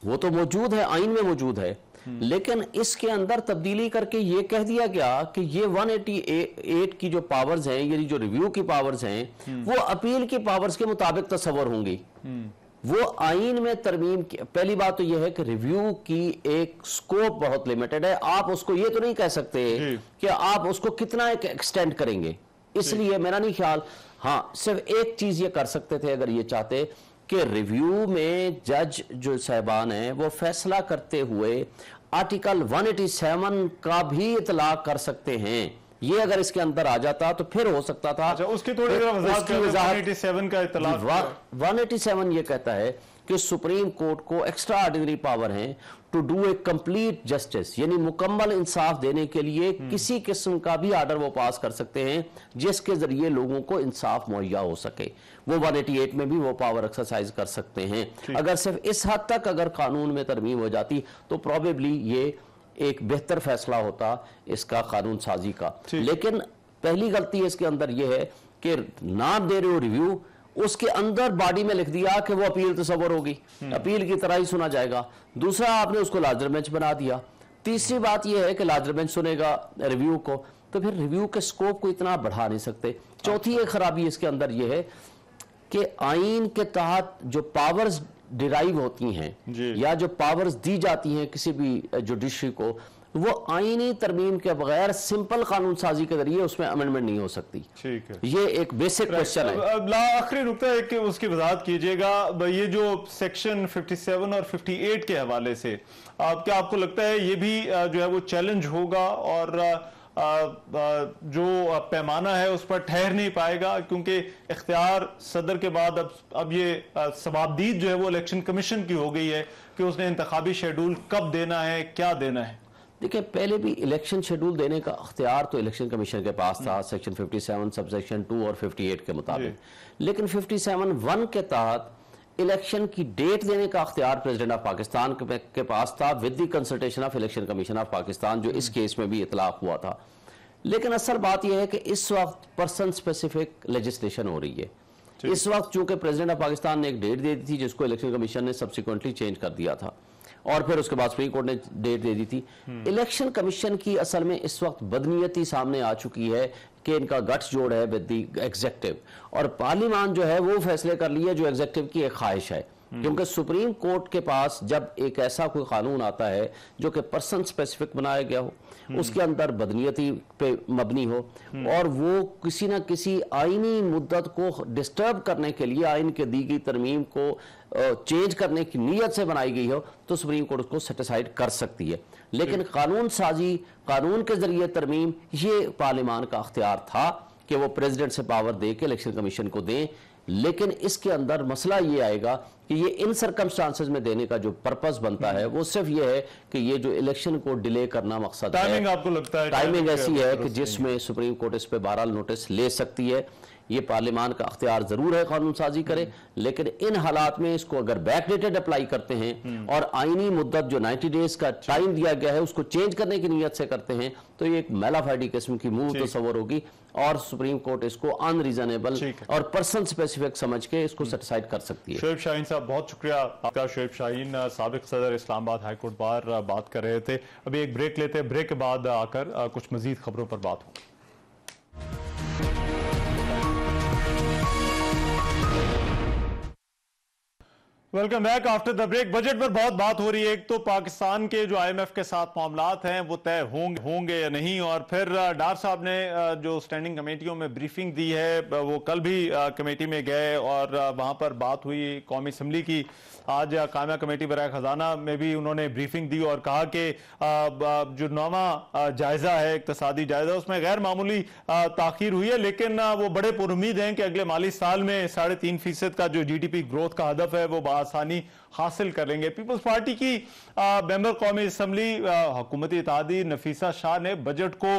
वो तो मौजूद है, आइन में मौजूद है, लेकिन इसके अंदर तब्दीली करके ये कह दिया गया कि ये 188 की जो पावर्स हैं, ये जो रिव्यू की पावर्स हैं, वो अपील की पावर्स के मुताबिक तस्वर होंगी। वो आइन में तरमीम की पहली बात तो यह है कि रिव्यू की एक स्कोप बहुत लिमिटेड है, आप उसको ये तो नहीं कह सकते कि आप उसको कितना एक्सटेंड करेंगे, इसलिए मेरा नहीं ख्याल। हाँ, सिर्फ एक चीज ये कर सकते थे अगर ये चाहते कि रिव्यू में जज जो साहबान हैं वो फैसला करते हुए आर्टिकल 187 का भी इतलाक कर सकते हैं, ये अगर इसके अंदर आ जाता तो फिर हो सकता था। अच्छा, उसकी थोड़ी वजाहत 187 का इतलाक 187 ये कहता है कि सुप्रीम कोर्ट को एक्स्ट्रा ऑर्डिनरी पावर है to do a complete justice, यानी मुकम्मल इंसाफ देने के लिए किसी किस्म का भी आर्डर वो पास कर सकते हैं जिसके जरिए लोगों को इंसाफ मुहैया हो सके। वो 188 में भी वो पावर एक्सरसाइज कर सकते हैं। अगर सिर्फ इस हद तक अगर कानून में तरमीम हो जाती तो प्रोबेबली ये एक बेहतर फैसला होता इसका कानून साजी का। लेकिन पहली गलती इसके अंदर यह है कि नाम दे रहे हो रिव्यू, उसके अंदर बॉडी में लिख दिया कि वो अपील तस्वर होगी, अपील की तरह ही सुना जाएगा। दूसरा, आपने उसको लार्जर बेंच बना दिया। तीसरी बात यह है कि लार्जर बेंच सुनेगा रिव्यू को, तो फिर रिव्यू के स्कोप को इतना बढ़ा नहीं सकते। चौथी एक खराबी इसके अंदर यह है कि आइन के तहत जो पावर्स डिराइव होती हैं या जो पावर्स दी जाती हैं किसी भी जुडिशरी को, वो आईनी तरमीम के बगैर सिंपल कानून साजी के जरिए उसमें अमेंडमेंट नहीं हो सकती। ठीक है, ये एक बेसिक क्वेश्चन है। आखिरी नुकता है कि उसकी वजाहत कीजिएगा, ये जो सेक्शन 57 और 58 के हवाले से क्या आपको लगता है ये भी जो है वो चैलेंज होगा और जो पैमाना है उस पर ठहर नहीं पाएगा, क्योंकि इख्तियार सदर के बाद अब ये सवाबदीद जो है वो इलेक्शन कमीशन की हो गई है कि उसने इंतखाबी शेड्यूल कब देना है, क्या देना है। देखिए, पहले भी इलेक्शन शेड्यूल देने का अख्तियार तो इलेक्शन कमीशन के पास था सेक्शन 57 सब सेक्शन 2 और 58 के मुताबिक, लेकिन 57(1) के तहत इलेक्शन की डेट देने का अख्तियार प्रेसिडेंट ऑफ पाकिस्तान के पास था with the consultation of election commission of Pakistan, जो इस केस में भी इतलाक हुआ था। लेकिन असल बात यह है कि इस वक्त पर्सन स्पेसिफिक लेजिस्लेशन हो रही है। इस वक्त चूंकि प्रेसिडेंट ऑफ पाकिस्तान ने एक डेट दे दी थी जिसको इलेक्शन कमीशन ने सब्सिक्वेंटली चेंज कर दिया था और फिर उसके बाद सुप्रीम कोर्ट ने डेट दे दी थी। इलेक्शन कमीशन की असल में इस वक्त बदनीयती सामने आ चुकी है कि इनका गठ जोड़ है विद द एग्जेक्टिव, और पार्लियामान जो है वो फैसले कर लिए जो एग्जेक्टिव की एक ख्वाहिश है, क्योंकि सुप्रीम कोर्ट के पास जब एक ऐसा कोई कानून आता है जो कि पर्सन स्पेसिफिक बनाया गया हो, उसके अंदर बदनीयती पे मबनी हो और वो किसी ना किसी आईनी मुद्दत को डिस्टर्ब करने के लिए आइन के दी गई तरमीम को चेंज करने की नीयत से बनाई गई हो, तो सुप्रीम कोर्ट उसको सेटिसाइड कर सकती है। लेकिन कानून साजी, कानून के जरिए तरमीम, ये पार्लियामान का अख्तियार था कि वो प्रेसिडेंट से पावर दे के इलेक्शन कमीशन को दें। लेकिन इसके अंदर मसला ये आएगा कि ये इन सर्कमस्टांसेस में देने का जो पर्पस बनता है वो सिर्फ ये है कि ये जो इलेक्शन को डिले करना मकसद है। टाइमिंग आपको लगता है टाइमिंग ऐसी है कि जिसमें सुप्रीम कोर्ट इस पे बहरहाल नोटिस ले सकती है। ये पार्लियामान का अख्तियार जरूर है कानून साजी करे, लेकिन इन हालात में इसको अगर बैकडेटेड अप्लाई करते हैं और आईनी मुद्दत जो 90 डेज का टाइम दिया गया है उसको चेंज करने की नीयत से करते हैं, तो ये एक मेलाफाइडी किस्म की मूव तस्वर होगी और सुप्रीम कोर्ट इसको अनरीजनेबल और पर्सन स्पेसिफिक समझ के इसको सेटिसाइड कर सकती है। शोएब शाहीन साहब, बहुत शुक्रिया आपका। शोएब शाहीन साबिक सदर इस्लामाबाद हाई कोर्ट बार बात कर रहे थे। अभी एक ब्रेक लेते हैं, ब्रेक के बाद आकर कुछ मजीद खबरों पर बात होगी। Welcome back after the break. Budget पर बहुत बात हो रही है। एक तो पाकिस्तान के जो IMF के साथ मामलात हैं वो तय होंगे या नहीं, और फिर डार साहब ने जो स्टैंडिंग कमेटियों में ब्रीफिंग दी है वो कल भी कमेटी में गए और वहां पर बात हुई कौमी असम्बली की। आज कायमा कमेटी बराए खजाना में भी उन्होंने ब्रीफिंग दी और कहा कि जो नौवां जायजा है इक्तसादी जायजा उसमें गैर मामूली ताखीर हुई है, लेकिन वो बड़े पुरुमीद हैं कि अगले माली साल में 3.5% का जो GDP ग्रोथ का हदफ है वो आसानी हासिल कर लेंगे। पीपल्स पार्टी की मेंबर कौमी असम्बली हुकूमती इत्तेहादी नफीसा शाह ने बजट को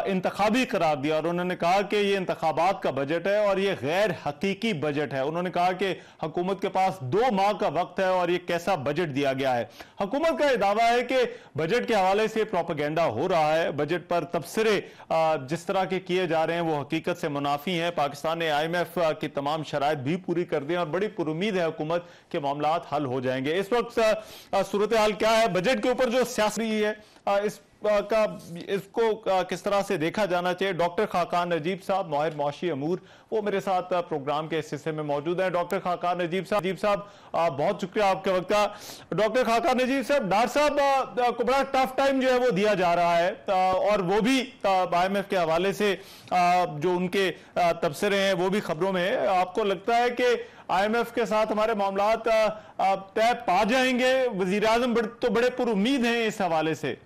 इंतखाबी करार दिया और उन्होंने कहा कि ये इंतखाबात का बजट है और ये गैर हकीकी बजट है। उन्होंने कहा कि हुकूमत के पास 2 माह का वक्त है और ये कैसा बजट दिया गया है। हुकूमत का यह दावा है कि बजट के हवाले से प्रोपेगेंडा हो रहा है, बजट पर तबसरे जिस तरह के किए जा रहे हैं वो हकीकत से मुनाफी हैं। पाकिस्तान ने IMF की तमाम शराइत भी पूरी कर दी और बड़ी पुरुमीद है हुकूमत के मामलात हल हो जाएंगे। इस वक्त सूरत हाल क्या है, बजट के ऊपर जो सियासी है इसको किस तरह से देखा जाना चाहिए? डॉक्टर खाकान नजीब साहब, माहिर मुआशी अमूर, वो मेरे साथ प्रोग्राम के इस हिस्से में मौजूद हैं। डॉक्टर खाकान नजीब साहब बहुत शुक्रिया आपके वक्त का। डॉक्टर खाकान नजीब साहब, डॉक्टर साहब को बड़ा टफ टाइम जो है वो दिया जा रहा है और वो भी IMF के हवाले से जो उनके तबसरे हैं वो भी खबरों में है। आपको लगता है कि IMF के साथ हमारे मामलात तय पा जाएंगे? वजीर आजम तो बड़े पुरुमीद हैं इस हवाले से।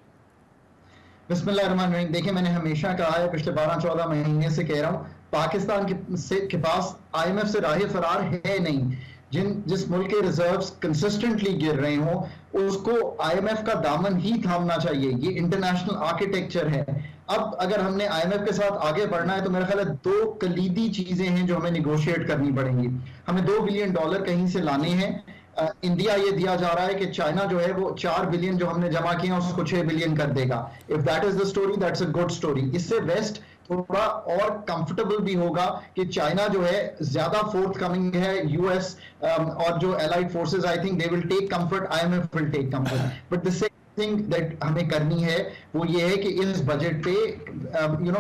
बिस्मिल्लाहिर्रहमानिर्रहीम। देखिए, मैंने हमेशा कहा है, पिछले 12-14 महीने से कह रहा हूँ, पाकिस्तान के पास IMF से राह फरार है नहीं। जिस मुल्क के रिजर्व्स कंसिस्टेंटली गिर रहे हों उसको IMF का दामन ही थामना चाहिए। ये इंटरनेशनल आर्किटेक्चर है। अब अगर हमने IMF के साथ आगे बढ़ना है तो मेरा ख्याल है 2 कलीदी चीजें हैं जो हमें निगोशिएट करनी पड़ेंगी। हमें $2 बिलियन कहीं से लाने हैं। इंडिया ये दिया जा रहा है कि चाइना जो है वो 4 बिलियन जो हमने जमा किए हैं उसको 6 बिलियन कर देगा। If that is the story, that's a good story. इससे वेस्ट थोड़ा और कंफर्टेबल भी होगा कि चाइना जो है ज्यादा फोर्थ कमिंग है। US और जो allied forces, I think they will take comfort, IMF will take comfort. But the thing that हमें करनी है वो ये है कि इस बजट पे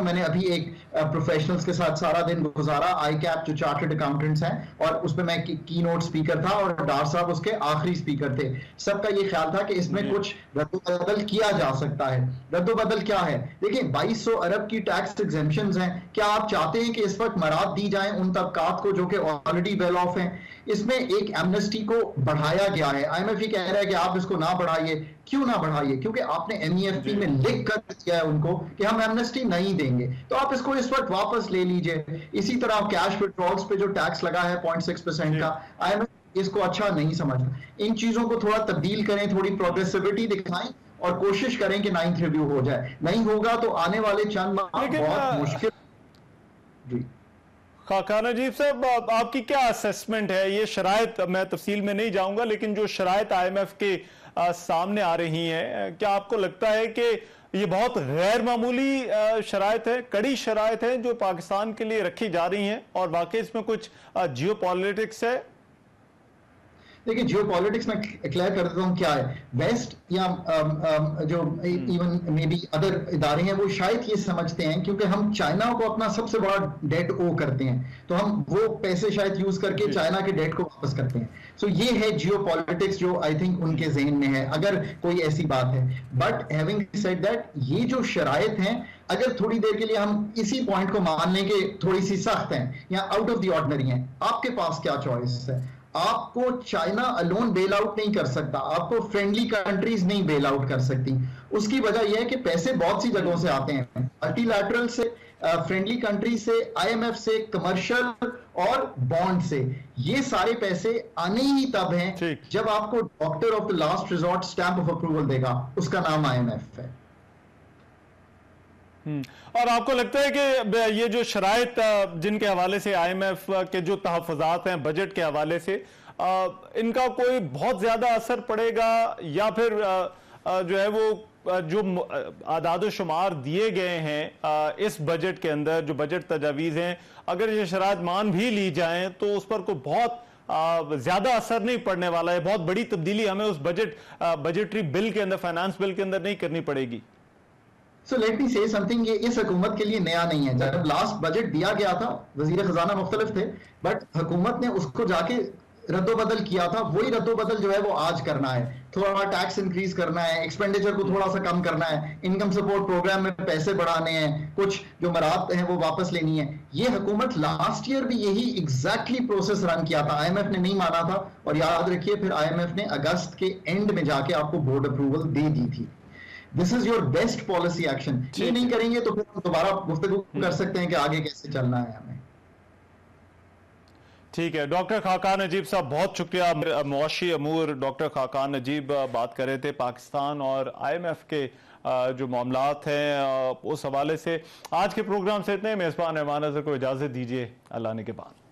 मैंने अभी एक प्रोफेशनल्स के साथ सारा दिन गुजारा, ICAP जो चार्टर्ड अकाउंटेंट्स हैं, और उसमें मैं की नोट स्पीकर था और डार साहब उसके आखिरी स्पीकर थे। सबका ये ख्याल था कि इसमें कुछ रद्दोबदल किया जा सकता है। रद्दोबदल क्या है? देखिए, 2200 अरब की टैक्स एग्जेम्पशंस हैं। क्या आप चाहते हैं कि इस वक्त मराद दी जाए उन तबकात को जो कि ऑलरेडी वेल ऑफ हैं? इसमें एक एमनेस्टी को बढ़ाया गया है। IMF ये कह रहा है कि आप इसको ना बढ़ाइए। क्यों ना बढ़ाइए? क्योंकि आपने MEFP में लिख कर दिया है उनको कि हम एमनेस्टी नहीं देंगे, तो आप इसको इस वक्त वापस ले लीजिए। इसी तरह कैश विड्रॉल्स पे जो टैक्स लगा है 0.6% का, IMF इसको अच्छा नहीं समझता। इन चीजों को थोड़ा तब्दील करें, थोड़ी प्रोग्रेसिविटी दिखाएं और कोशिश करें कि 9th रिव्यू हो जाए। नहीं होगा तो आने वाले चंद माह बहुत मुश्किल। जी खाकान नजीब साहब, आपकी क्या असेसमेंट है? ये शराइत, मैं तफसील में नहीं जाऊंगा, लेकिन जो शराइत IMF के सामने आ रही हैं, क्या आपको लगता है कि ये बहुत गैर मामूली शराइत है, कड़ी शराइत है जो पाकिस्तान के लिए रखी जा रही हैं और वाकई इसमें कुछ जियो पॉलिटिक्स है? देखिए, जियो पॉलिटिक्स में क्लियर कर देता हूँ क्या है। वेस्ट या जो इवन मे बी अदर इदारे हैं वो शायद ये समझते हैं क्योंकि हम चाइना को अपना सबसे बड़ा डेट ओ करते हैं, तो हम वो पैसे शायद यूज करके चाइना के डेट को वापस करते हैं। सो ये है जियो पॉलिटिक्स जो आई थिंक उनके जहन में है, अगर कोई ऐसी बात है। बट हैविंग सेड दैट, ये जो शराइत हैं, अगर थोड़ी देर के लिए हम इसी पॉइंट को मान लें कि थोड़ी सी सख्त हैं या आउट ऑफ द ऑर्डिनरी हैं, आपके पास क्या चॉइस है? आपको चाइना अलोन बेल आउट नहीं कर सकता, आपको फ्रेंडली कंट्रीज नहीं बेल आउट कर सकती। उसकी वजह यह है कि पैसे बहुत सी जगहों से आते हैं, मल्टीलैटरल से, फ्रेंडली कंट्री से, IMF से, कमर्शियल और बॉन्ड से। ये सारे पैसे आने ही तब हैं जब आपको doctor of the last resort stamp of approval देगा, उसका नाम IMF है। और आपको लगता है कि ये जो शराइत जिनके हवाले से IMF के जो तहफ़्फ़ुज़ात हैं बजट के हवाले से, इनका कोई बहुत ज्यादा असर पड़ेगा या फिर जो है वो जो आदाद शुमार दिए गए हैं इस बजट के अंदर, जो बजट तजावीज़ हैं, अगर ये शराइत मान भी ली जाएं तो उस पर कोई बहुत ज्यादा असर नहीं पड़ने वाला है? बहुत बड़ी तब्दीली हमें उस बजटरी बिल के अंदर, फाइनेंस बिल के अंदर नहीं करनी पड़ेगी? So let me say something, ये इस हुकूमत के लिए नया नहीं है। जब लास्ट बजट दिया गया था, वजीर खजाना मुख्तलिफ थे, बट हुकूमत ने उसको जाके रद्दोबदल किया था। वही रद्दोबदल जो है वो आज करना है। थोड़ा टैक्स इंक्रीज करना है, एक्सपेंडिचर को थोड़ा सा कम करना है, इनकम सपोर्ट प्रोग्राम में पैसे बढ़ाने हैं, कुछ जो मराहत हैं वो वापस लेनी है। ये हुकूमत लास्ट ईयर भी यही एग्जैक्टली प्रोसेस रन किया था। IMF ने नहीं माना था और याद रखिए फिर IMF ने अगस्त के एंड में जाके आपको बोर्ड अप्रूवल दे दी थी। This is your best policy action. ये नहीं करेंगे तो फिर हम दोबारा गुफ्तगू कर सकते हैं कि आगे कैसे चलना है हमें। ठीक है डॉक्टर खाकान नजीब साहब, बहुत शुक्रिया। मुआशी अमूर डॉक्टर खाकान नजीब बात कर रहे थे पाकिस्तान और IMF के जो मामलात हैं उस हवाले से। आज के प्रोग्राम से इतने, मेज़बान रहमान अज़हर को इजाज़त दीजिए, अल्लाह ने के बाद।